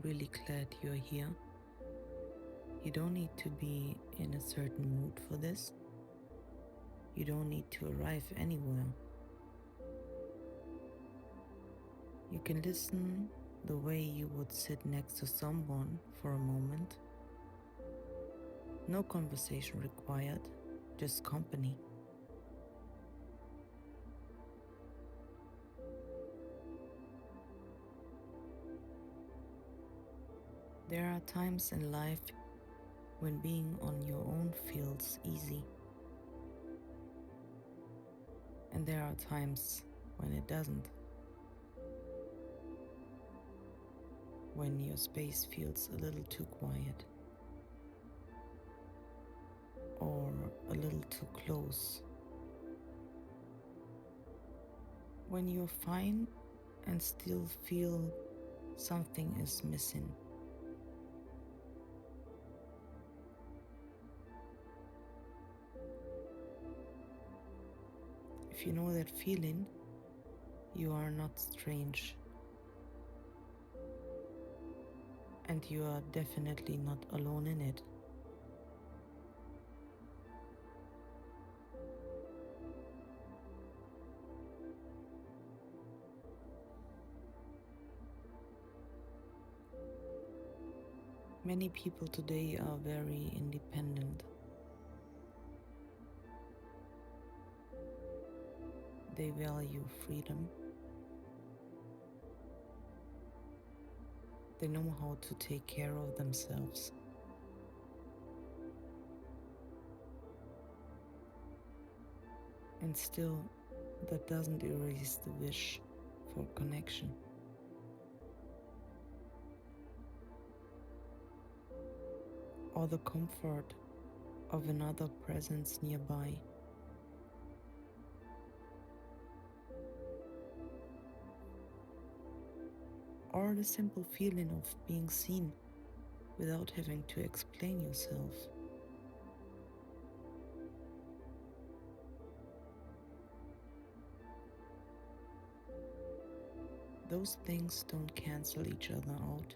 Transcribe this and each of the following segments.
really glad you're here. You don't need to be in a certain mood for this. You don't need to arrive anywhere. You can listen the way you would sit next to someone for a moment. No conversation required, just company. There are times in life when being on your own feels easy. And there are times when it doesn't. When your space feels a little too quiet or a little too close. When you're fine and still feel something is missing. If you know that feeling, you are not strange. And you are definitely not alone in it. Many people today are very independent. They value freedom. They know how to take care of themselves. And still, that doesn't erase the wish for connection. Or the comfort of another presence nearby. Or the simple feeling of being seen without having to explain yourself. Those things don't cancel each other out.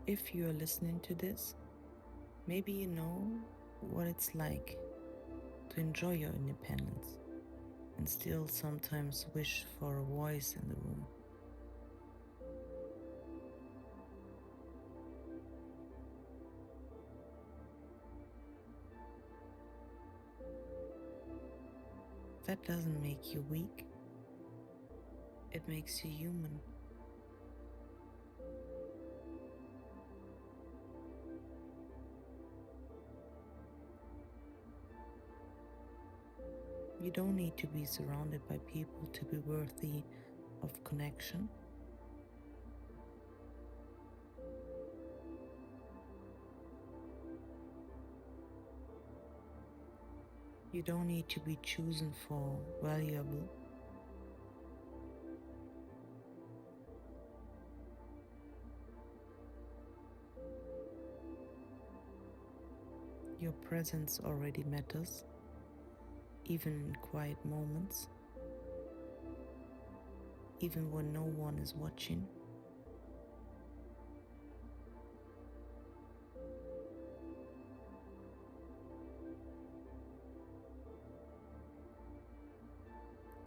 If you are listening to this, maybe you know what it's like to enjoy your independence and still sometimes wish for a voice in the room. That doesn't make you weak. It makes you human. You don't need to be surrounded by people to be worthy of connection. You don't need to be chosen for valuable. Your presence already matters, even in quiet moments, even when no one is watching.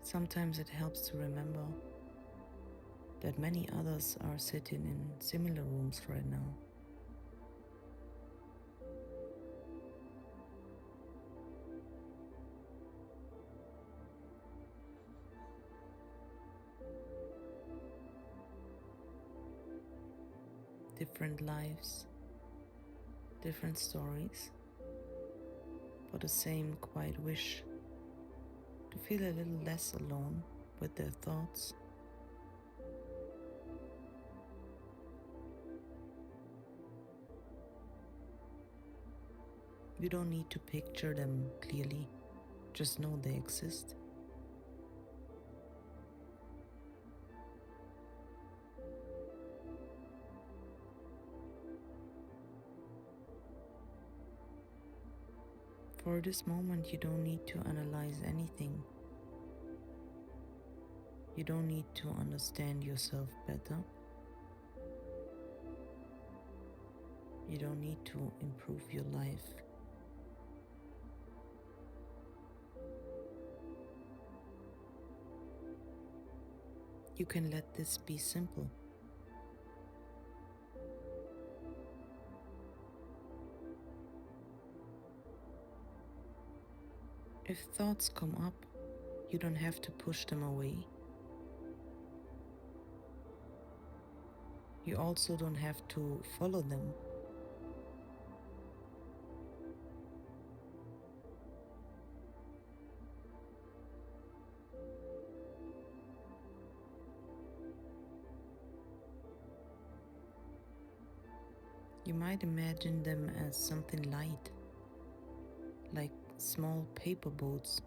Sometimes it helps to remember that many others are sitting in similar rooms right now. Different lives, different stories, but the same quiet wish to feel a little less alone with their thoughts. You don't need to picture them clearly, just know they exist. For this moment, you don't need to analyze anything. You don't need to understand yourself better. You don't need to improve your life. You can let this be simple. If thoughts come up, you don't have to push them away. You also don't have to follow them. You might imagine them as something light, like small paper boats.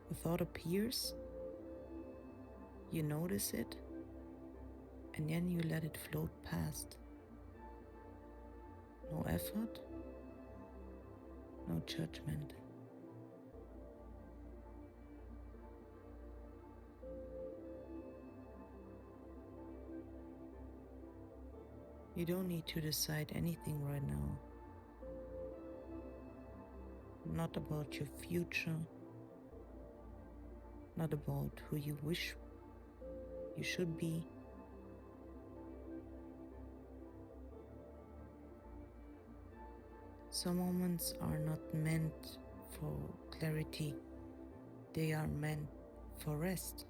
A thought appears, you notice it, and then you let it float past. No effort, no judgment. You don't need to decide anything right now. Not about your future, not about who you wish you should be. Some moments are not meant for clarity, they are meant for rest.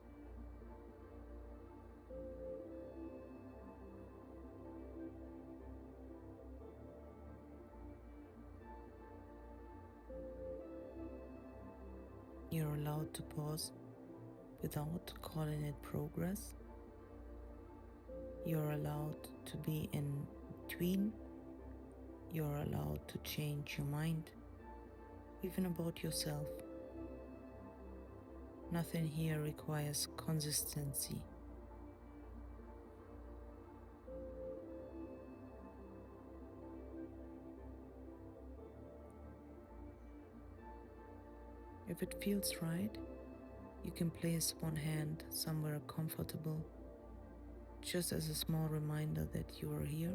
You're allowed to pause without calling it progress. You're allowed to be in between. You're allowed to change your mind, even about yourself. Nothing here requires consistency. If it feels right, you can place one hand somewhere comfortable, just as a small reminder that you are here,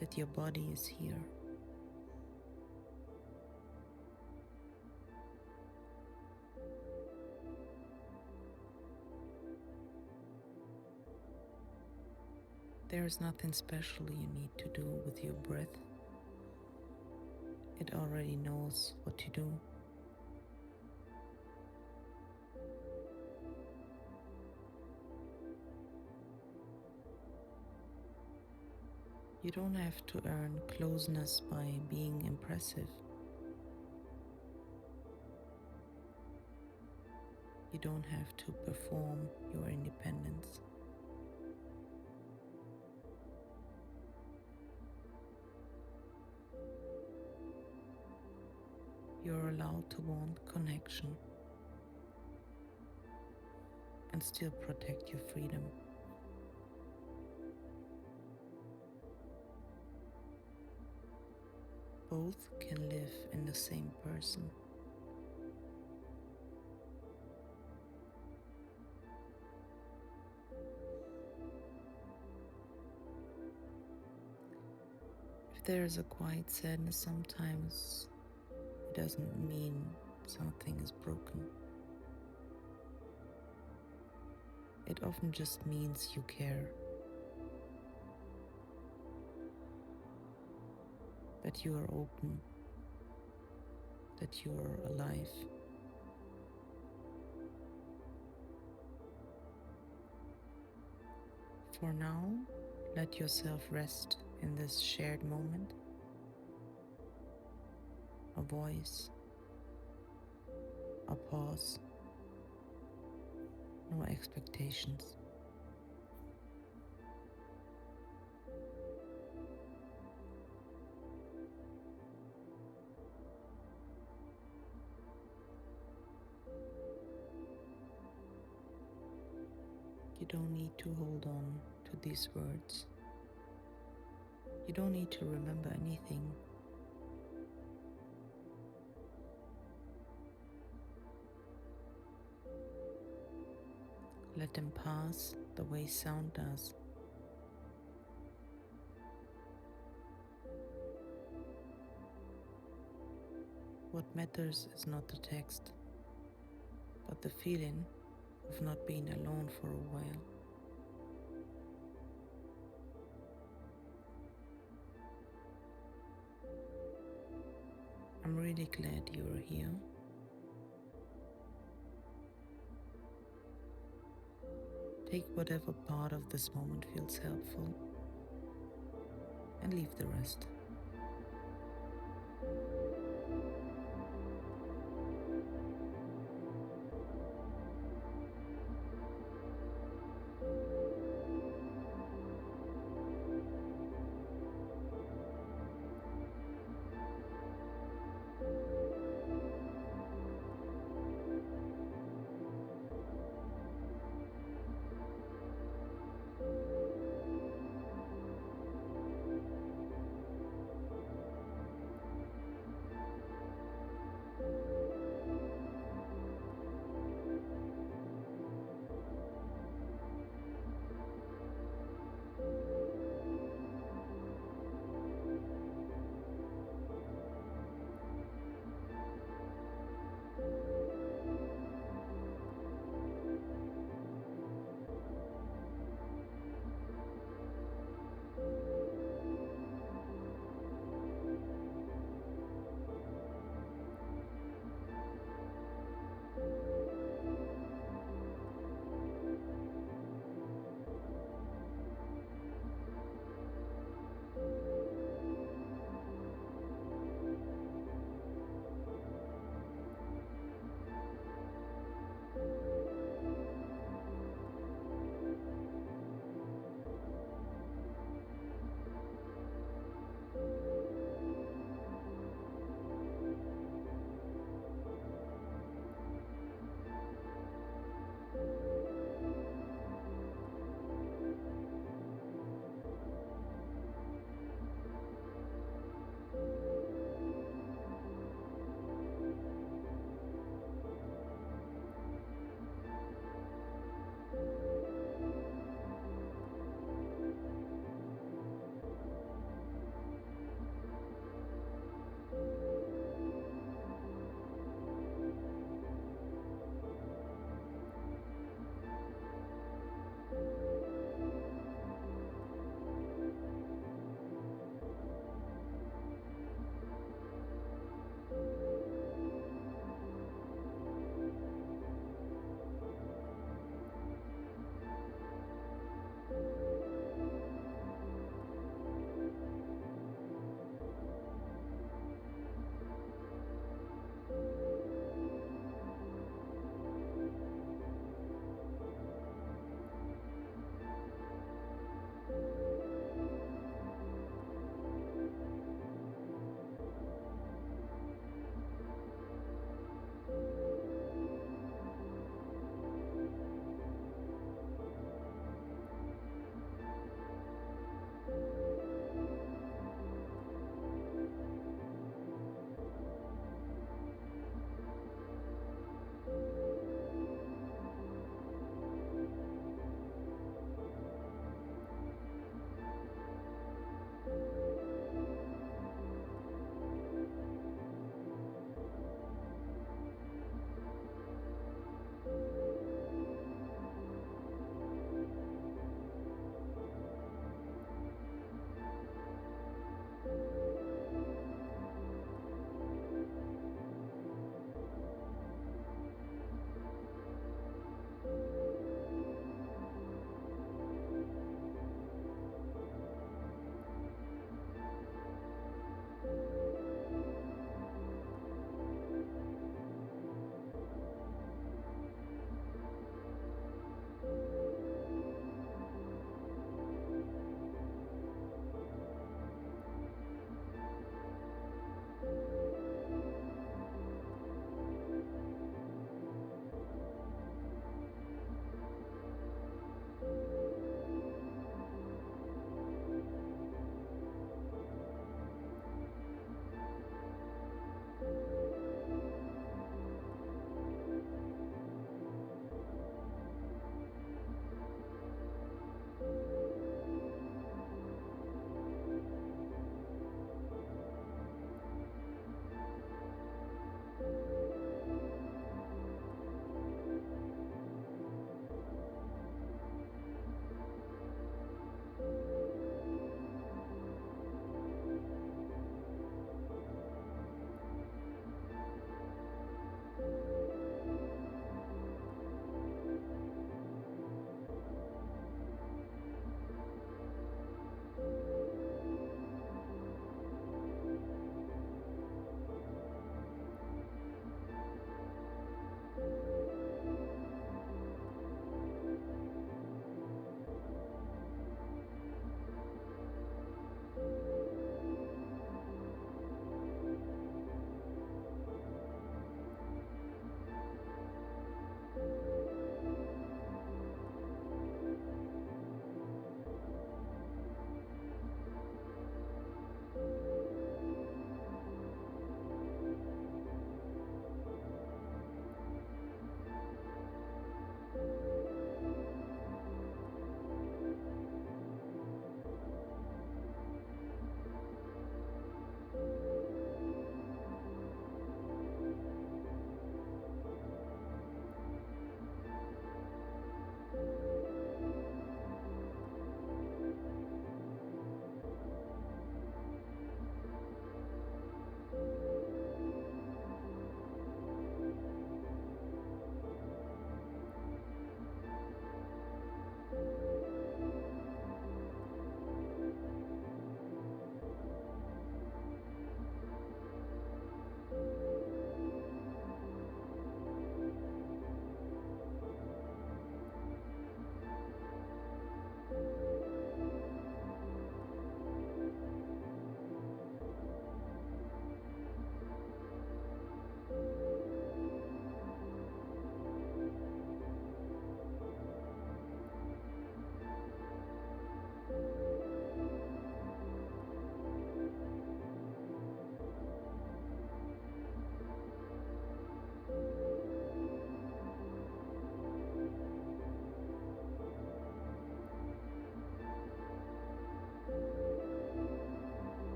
that your body is here. There is nothing special you need to do with your breath. It already knows what to do. You don't have to earn closeness by being impressive. You don't have to perform your independence. You're allowed to want connection and still protect your freedom. Both can live in the same person. If there is a quiet sadness sometimes, it doesn't mean something is broken. It often just means you care, that you are open, that you are alive. For now, let yourself rest in this shared moment. A voice, a pause, no expectations. You don't need to hold on to these words. You don't need to remember anything. Let them pass the way sound does. What matters is not the text, but the feeling of not being alone for a while. I'm really glad you are here. Take whatever part of this moment feels helpful and leave the rest.